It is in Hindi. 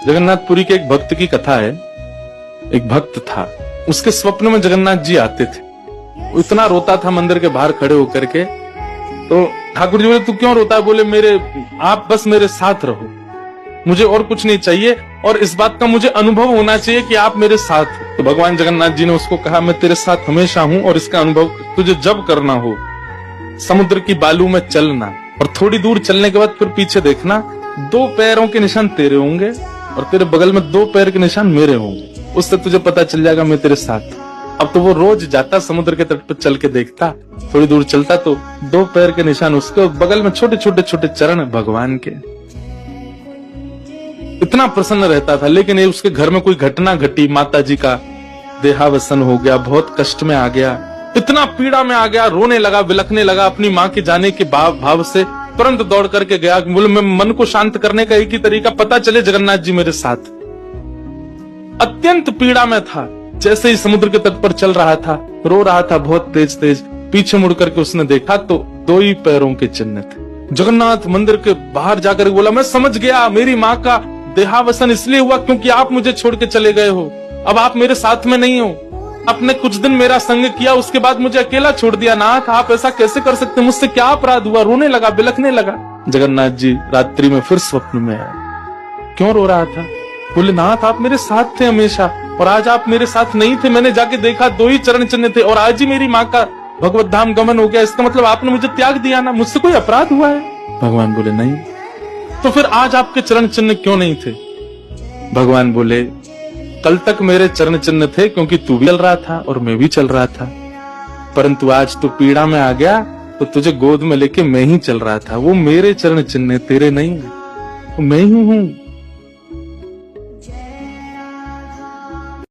जगन्नाथपुरी के एक भक्त की कथा है। एक भक्त था, उसके स्वप्न में जगन्नाथ जी आते थे। वो इतना रोता था मंदिर के बाहर खड़े होकर के। तो ठाकुर जी बोले, तू क्यों रोता है? बोले, आप बस मेरे साथ रहो, मुझे और कुछ नहीं चाहिए, और इस बात का मुझे अनुभव होना चाहिए कि आप मेरे साथ हो। तो भगवान जगन्नाथ जी ने उसको कहा, मैं तेरे साथ हमेशा हूं, और इसका अनुभव तुझे जब करना हो समुद्र की बालू में चलना, और थोड़ी दूर चलने के बाद फिर पीछे देखना, 2 पैरों के निशान तेरे होंगे और तेरे बगल में 2 पैर के निशान मेरे होंगे। उससे तुझे पता चल जाएगा मैं तेरे साथ। अब तो वो रोज जाता, समुद्र के तट पर चल के देखता, थोड़ी दूर चलता तो 2 पैर के निशान उसके, बगल में छोटे छोटे छोटे चरण भगवान के। इतना प्रसन्न रहता था। लेकिन ये उसके घर में कोई घटना घटी, माता जी का देहावसन हो गया, बहुत कष्ट में आ गया, इतना पीड़ा में आ गया, रोने लगा, बिलखने लगा। अपनी माँ के जाने के भाव से तुरंत दौड़ करके गया। बोले, मैं मन को शांत करने का एक ही तरीका, पता चले जगन्नाथ जी मेरे साथ। अत्यंत पीड़ा में था। जैसे ही समुद्र के तट पर चल रहा था, रो रहा था बहुत तेज तेज। पीछे मुड़ करके उसने देखा तो 2 ही पैरों के चिन्ह थे। जगन्नाथ मंदिर के बाहर जाकर बोला, मैं समझ गया, मेरी माँ का देहावसन इसलिए हुआ क्योंकि आप मुझे छोड़ के चले गए हो। अब आप मेरे साथ में नहीं हो। आपने कुछ दिन मेरा संग किया, उसके बाद मुझे अकेला छोड़ दिया। नाथ, आप ऐसा कैसे कर सकते? मुझसे क्या अपराध हुआ? रोने लगा, बिलखने लगा। जगन्नाथ जी रात्रि में फिर स्वप्न में आए। क्यों रो रहा था? बोले, नाथ, आप मेरे साथ थे हमेशा, और आज आप मेरे साथ नहीं थे। मैंने जाके देखा 2 ही चरण चिन्ह थे, और आज ही मेरी माँ का भगवत धाम गमन हो गया। इसका मतलब आपने मुझे त्याग दिया ना? मुझसे कोई अपराध हुआ है? भगवान बोले, नहीं। तो फिर आज आपके चरण चिन्ह क्यों नहीं थे? भगवान बोले, कल तक मेरे चरण चिन्ह थे क्योंकि तू भी चल रहा था और मैं भी चल रहा था, परंतु आज तू पीड़ा में आ गया तो तुझे गोद में लेके मैं ही चल रहा था। वो मेरे चरण चिन्ह, तेरे नहीं, मैं ही हूं।